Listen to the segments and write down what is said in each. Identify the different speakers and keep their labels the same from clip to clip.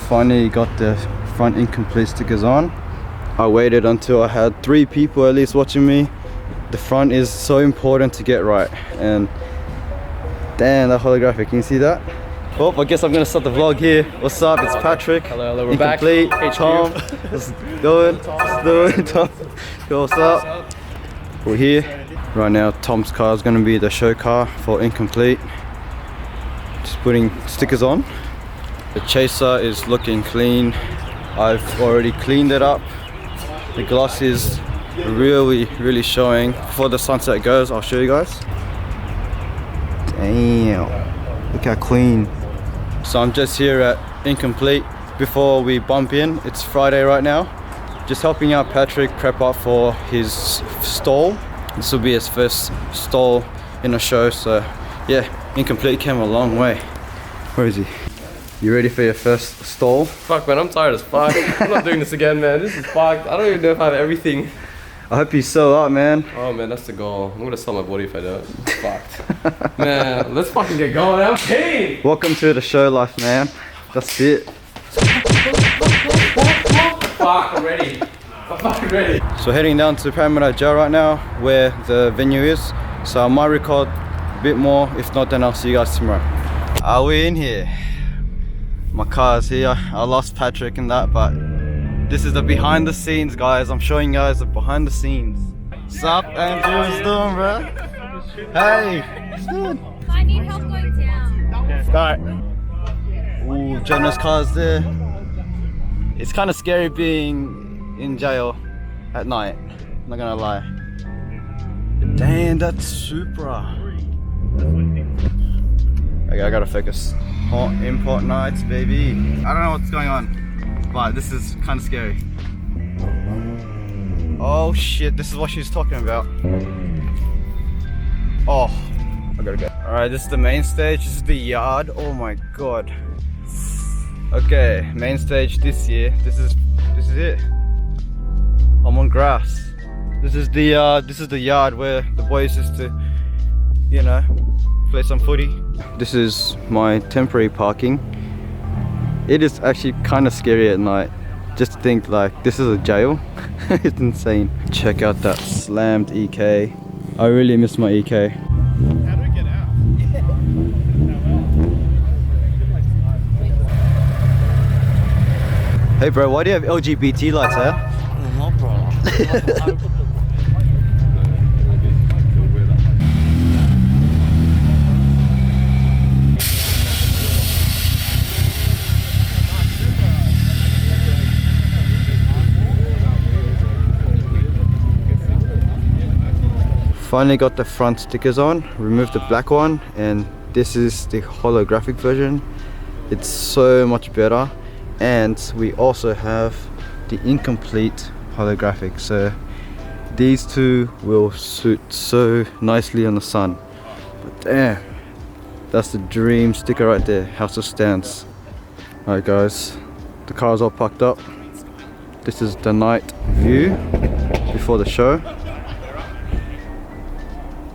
Speaker 1: Finally got the front incomplete stickers on. I waited until I had 3 people at least watching me. The front is so important to get right, and damn, that holographic, can you see that? Oh, I guess I'm gonna start the vlog here. What's up? It's Patrick.
Speaker 2: Hello, we're
Speaker 1: incomplete.
Speaker 2: back.
Speaker 1: Tom. What's going? Tom. Yo, what's up? We're here. Right now, Tom's car is gonna be the show car for incomplete. Just putting stickers on. The chaser is looking clean. I've already cleaned it up. The gloss is really showing. Before the sunset goes, I'll show you guys. Damn, look how clean. So I'm just here at incomplete before we bump in. It's Friday right now. Just helping out Patrick prep up for his stall. This will be his first stall in a show, so yeah, incomplete came a long way. Where is he? You ready for your first stall?
Speaker 2: Fuck man, I'm tired as fuck. I'm not doing this again, man. This is fucked. I don't even know if I have everything.
Speaker 1: I hope you sell out, man.
Speaker 2: Oh man, that's the goal. I'm gonna sell my body if I don't. It's fucked. Man, let's fucking get going. I'm keen.
Speaker 1: Welcome to the show life, man. That's it.
Speaker 2: Fuck, I'm ready. I'm fucking ready.
Speaker 1: So heading down to Bryant right now, where the venue is. So I might record a bit more. If not, then I'll see you guys tomorrow. Are we in here? My car's here. I lost Patrick in that, but this is the behind the scenes, guys. I'm showing you guys the behind the scenes. Sup, Andrew? What's doing, bro? Hey, what's doing?
Speaker 3: I need help going down.
Speaker 1: Alright. Ooh, Jonah's car's there. It's kind of scary being in jail at night. I'm not gonna lie. Damn, that's Supra. Okay, I gotta focus. Hot import nights, baby. I don't know what's going on, but this is kind of scary. Oh shit, this is what she's talking about. Oh, I gotta go. Alright, this is the main stage. This is the yard. Oh my god. Okay, main stage this year. This is it. I'm on grass. This is the yard where the boys used to, you know, play some footy. This is my temporary parking. It is actually kind of scary at night. Just to think like this is a jail. It's insane. Check out that slammed EK. I really miss my EK.
Speaker 4: How do we get out?
Speaker 1: Hey bro, why do you have LGBT lights, eh?
Speaker 4: No, bro.
Speaker 1: Finally got the front stickers on, removed the black one, and this is the holographic version. It's so much better, and we also have the incomplete holographic, so these two will suit so nicely on the sun. But damn, that's the dream sticker right there, house of stands. Alright guys, the car's all packed up. This is the night view before the show.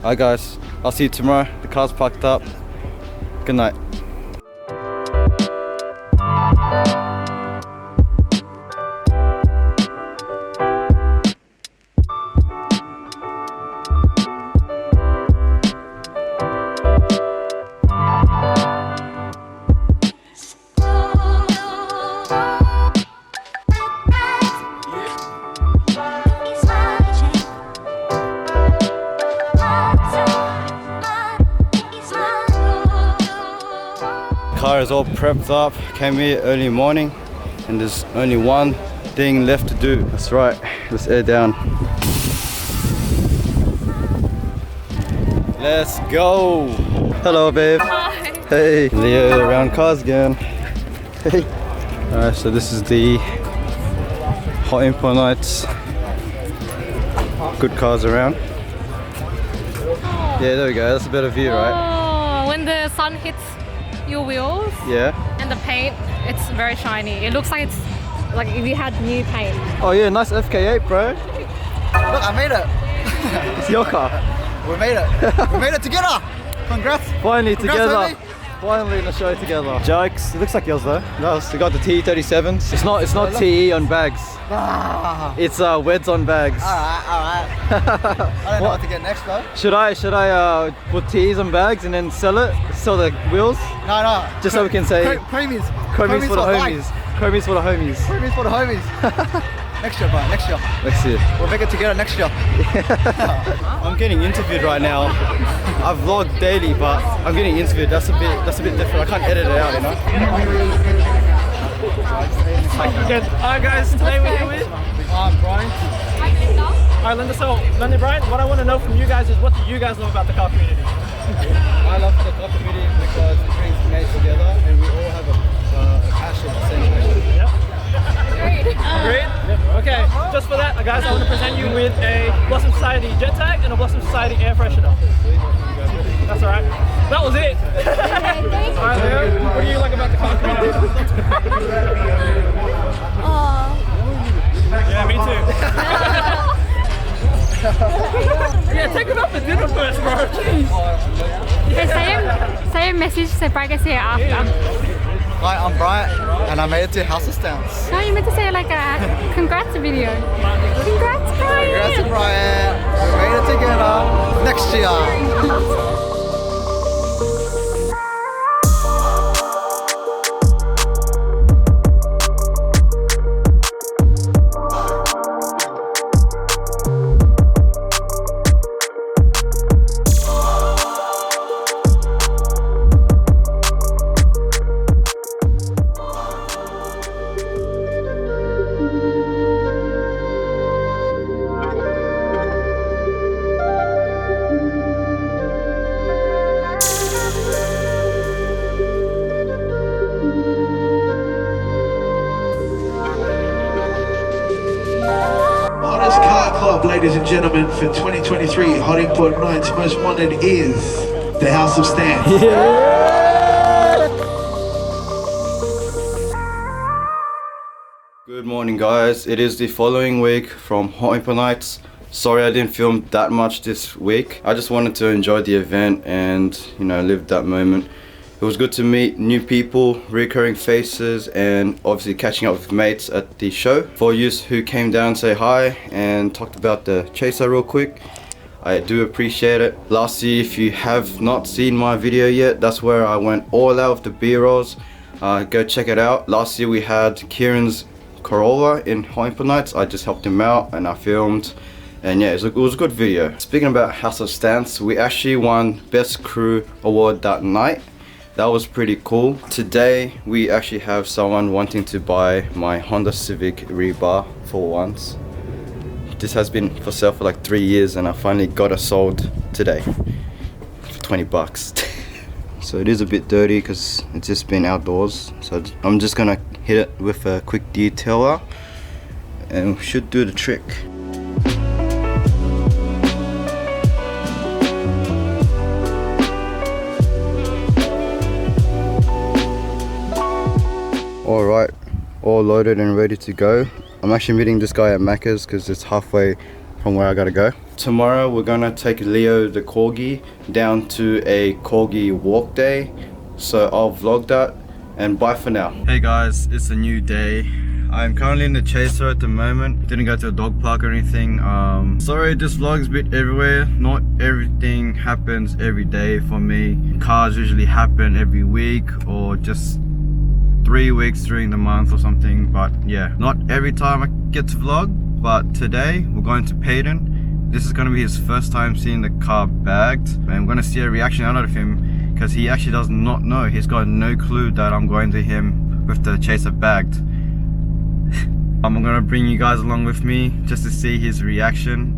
Speaker 1: Alright guys, I'll see you tomorrow. The car's parked up. Good night. Car is all prepped up, came here early morning, and there's only one thing left to do. That's right, let's air down. Let's go. Hello babe.
Speaker 3: Hi.
Speaker 1: Hey, Leo around cars again. Hey. Alright, so this is the hot import nights. Good cars around. Yeah, there we go, that's a better view, right?
Speaker 3: Oh, when the sun hits your wheels
Speaker 1: Yeah.
Speaker 3: and the paint, it's very shiny. It looks like it's like if you had new paint.
Speaker 1: Oh yeah, nice FK8 bro.
Speaker 4: Look, I made it.
Speaker 1: It's your car.
Speaker 4: We made it. We made it together. Congrats.
Speaker 1: Finally
Speaker 4: Congrats,
Speaker 1: together.
Speaker 4: baby.
Speaker 1: Finally in a show together. Jokes. It looks like yours though. No, we got the T37s. It's not TE on bags.
Speaker 4: Ah.
Speaker 1: It's Weds on bags.
Speaker 4: Alright. I don't know what to get next though.
Speaker 1: Should I put T's on bags and then sell the wheels?
Speaker 4: No.
Speaker 1: Just so we can say
Speaker 4: Chromies.
Speaker 1: Chromies for the homies. Chromies for the homies.
Speaker 4: Chromies for the homies. Next year, bro. Next year.
Speaker 1: Let's see.
Speaker 4: We'll make it together next year.
Speaker 1: I'm getting interviewed right now. I vlog daily, but I'm getting interviewed. That's a bit different. I can't edit it out, you know.
Speaker 5: Again, alright guys, today we're here with
Speaker 4: Bryant.
Speaker 5: Alright Linda, so Linda Bryant, what I want to know from you guys is what do you guys know about the car community?
Speaker 1: I love the car community because it brings mates together and we all have a passion, the same passion.
Speaker 5: Yep. Agreed? Okay, just for that, guys, I want to present you with a Blossom Society jet tag and a Blossom Society air freshener. That's alright. That was it. Alright, Leo, what do you like about the car community? Yeah, me too. Yeah, take it up for dinner first, bro. Jeez.
Speaker 3: Okay, say your message so Bryant can see it after.
Speaker 4: Hi, I'm Bryant, and I made it to House of Stamps.
Speaker 3: No, you meant to say like a congrats video. Congrats, Bryant!
Speaker 4: Congrats to Bryant. We made it together next year.
Speaker 6: Ladies and gentlemen, for 2023, Hollywood Night's most wanted is the House of Stamps.
Speaker 1: Good morning, guys. It is the following week from Hyper Nights. Sorry I didn't film that much this week. I just wanted to enjoy the event and, you know, live that moment. It was good to meet new people, recurring faces, and obviously catching up with mates at the show. For you who came down to say hi and talked about the chaser real quick, I do appreciate it. Lastly, if you have not seen my video yet, that's where I went all out with the B-rolls. Go check it out. Last year we had Kieran's Corolla in Hyper Nights. I just helped him out and I filmed. And yeah, it was a good video. Speaking about House of Stamps, we actually won Best Crew Award that night. That was pretty cool. Today we actually have someone wanting to buy my Honda Civic rebar for once. This has been for sale for like 3 years and I finally got it sold today for 20 bucks. So it is a bit dirty because it's just been outdoors. So I'm just gonna hit it with a quick detailer and we should do the trick. Alright, all loaded and ready to go. I'm actually meeting this guy at Macca's because it's halfway from where I gotta go. Tomorrow we're gonna take Leo the Corgi down to a Corgi walk day. So I'll vlog that and bye for now. Hey guys, it's a new day. I'm currently in the chaser at the moment. Didn't go to a dog park or anything. Sorry, this vlog's a bit everywhere. Not everything happens every day for me. Cars usually happen every week or just 3 weeks during the month or something, but yeah, not every time I get to vlog. But today we're going to Peyton. This is going to be his first time seeing the car bagged, and I'm going to see a reaction out of him because he actually does not know. He's got no clue that I'm going to him with the chaser bagged. I'm going to bring you guys along with me just to see his reaction.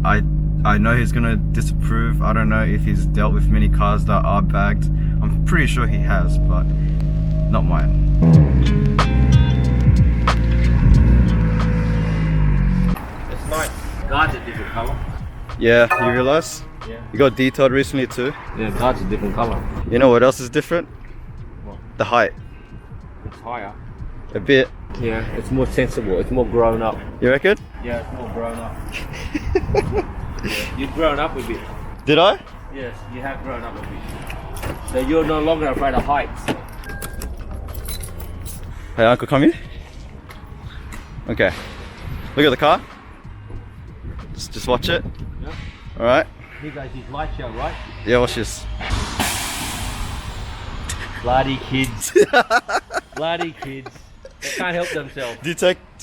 Speaker 1: I know he's going to disapprove. I don't know if he's dealt with many cars that are bagged. I'm pretty sure he has, but not mine.
Speaker 5: It's nice. Guards are different colour.
Speaker 1: Yeah, you realize?
Speaker 5: Yeah.
Speaker 1: You got detailed recently too.
Speaker 5: Yeah, guards are different colour.
Speaker 1: You know what else is different?
Speaker 5: What?
Speaker 1: The height.
Speaker 5: It's higher.
Speaker 1: A bit.
Speaker 5: Yeah, it's more sensible. It's more grown up.
Speaker 1: You reckon?
Speaker 5: Yeah, it's more grown up. Yeah, you've grown up a bit.
Speaker 1: Did I?
Speaker 5: Yes, you have grown up a bit.
Speaker 7: So you're no longer afraid of heights.
Speaker 1: Hey, Uncle, come here. Okay. Look at the car. Just watch it.
Speaker 7: Yep.
Speaker 1: All right.
Speaker 7: Here goes his light show, right?
Speaker 1: Yeah, watch this.
Speaker 7: Bloody kids. Bloody kids. They can't help themselves.
Speaker 1: Do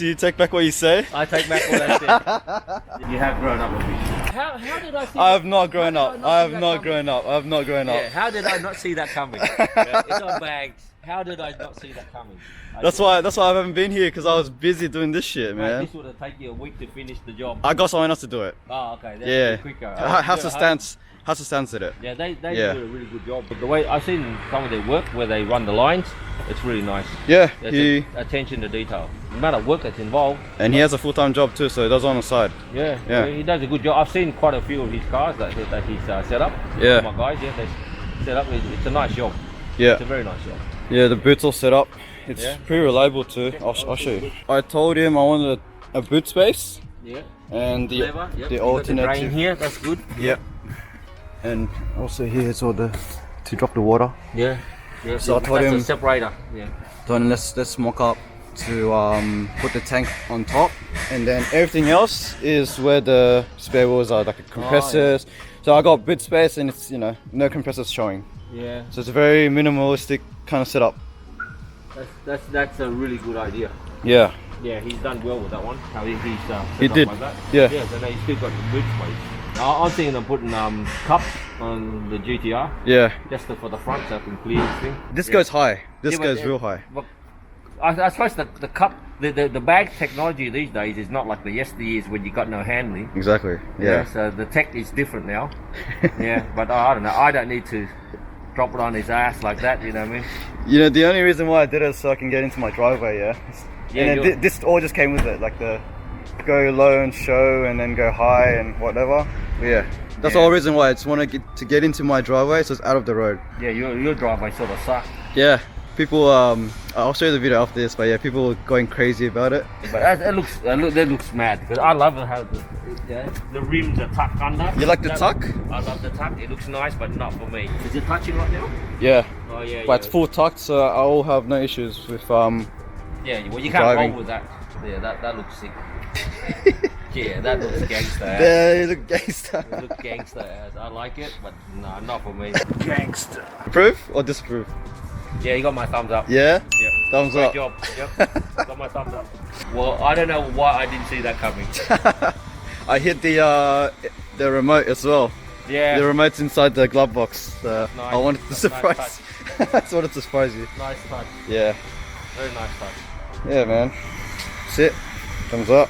Speaker 1: you take back what you say?
Speaker 7: I take back what I said. You have grown up a bit. How did I see
Speaker 1: I have not grown up. I have not grown up. I have not grown up.
Speaker 7: Yeah, how did I not see that coming? It's on bags. How did I not see that coming?
Speaker 1: That's why I haven't been here, because I was busy doing this shit, man.
Speaker 7: This would have taken you a week to finish the job.
Speaker 1: I got someone else to do it.
Speaker 7: Oh, okay. That's
Speaker 1: Yeah.
Speaker 7: quicker.
Speaker 1: House of Stance did it.
Speaker 7: Yeah, they do a really good job. But the way I've seen some of their work where they run the lines, it's really nice.
Speaker 1: Yeah,
Speaker 7: There's attention to detail. No matter work that's involved.
Speaker 1: and he has a full-time job too, so he does it on the side.
Speaker 7: Yeah, he does a good job. I've seen quite a few of his cars that he's set up.
Speaker 1: Yeah.
Speaker 7: My guys, they set up. It's a nice job.
Speaker 1: Yeah.
Speaker 7: It's a very nice job.
Speaker 1: Yeah, the boot's all set up. It's
Speaker 7: Yeah.
Speaker 1: pretty reliable too. I'll show you. I told him I wanted a boot space
Speaker 7: Yeah.
Speaker 1: and the
Speaker 7: Lever, yep.
Speaker 1: the
Speaker 7: You got the
Speaker 1: alternative.
Speaker 7: drain here, that's good.
Speaker 1: Yep. And also here it's all to drop the water.
Speaker 7: Yeah.
Speaker 1: So I told
Speaker 7: that's
Speaker 1: him-
Speaker 7: a separator. Yeah.
Speaker 1: Then let's mock up to put the tank on top, and then everything else is where the spare wheels are, like the compressors. So I got boot space, and it's no compressors showing.
Speaker 7: Yeah.
Speaker 1: So it's a very minimalistic kind of setup.
Speaker 7: That's a really good idea.
Speaker 1: Yeah.
Speaker 7: Yeah, he's done well with that one. How he's set
Speaker 1: He
Speaker 7: up
Speaker 1: did.
Speaker 7: like that.
Speaker 1: Yeah.
Speaker 7: Yeah, so now he's still got the boot space. I'm thinking of putting cups on the GTR
Speaker 1: Yeah.
Speaker 7: just for the front so I can clear this thing.
Speaker 1: This goes high. This
Speaker 7: Yeah, but,
Speaker 1: goes real high.
Speaker 7: But I suppose the cup, the bag technology these days is not like the yesteryears when you got no handling.
Speaker 1: Exactly. Yeah.
Speaker 7: So the tech is different now. Yeah, but I don't know. I don't need to drop it on his ass like that. You know what I mean?
Speaker 1: The only reason why I did it is so I can get into my driveway. Yeah.
Speaker 7: Yeah,
Speaker 1: And then this all just came with it, like the go low and show, and then go high and whatever. But yeah. That's the whole reason why I just want to get into my driveway, so it's out of the road.
Speaker 7: Yeah, your driveway sort of sucks.
Speaker 1: Yeah. People, I'll show you the video after this, but yeah, people are going crazy about it.
Speaker 7: But that looks mad because I love how the rims are tucked under.
Speaker 1: You like the tuck?
Speaker 7: I love the tuck. It looks nice, but not for me. Is it touching right now?
Speaker 1: Yeah.
Speaker 7: Oh yeah.
Speaker 1: But it's full tucked, so I will have no issues with
Speaker 7: Yeah, well you can't
Speaker 1: driving.
Speaker 7: roll with that. Yeah, that looks sick. Yeah, that looks gangster.
Speaker 1: Yeah, you look gangster.
Speaker 7: It looks gangster as I like it, but no, not for me.
Speaker 1: Gangster. Approve or disapprove?
Speaker 7: Yeah, you got my thumbs up.
Speaker 1: Yeah?
Speaker 7: Yep.
Speaker 1: Thumbs
Speaker 7: Great
Speaker 1: up.
Speaker 7: job. Yep. Got my thumbs up. Well, I don't know why I didn't see that coming.
Speaker 1: I hit the remote as well.
Speaker 7: Yeah.
Speaker 1: The remote's inside the glove box.
Speaker 7: Nice.
Speaker 1: I wanted to
Speaker 7: That's
Speaker 1: surprise.
Speaker 7: nice
Speaker 1: I just wanted to surprise you.
Speaker 7: Nice touch.
Speaker 1: Yeah.
Speaker 7: Very nice touch.
Speaker 1: Yeah, man. That's it. Thumbs up.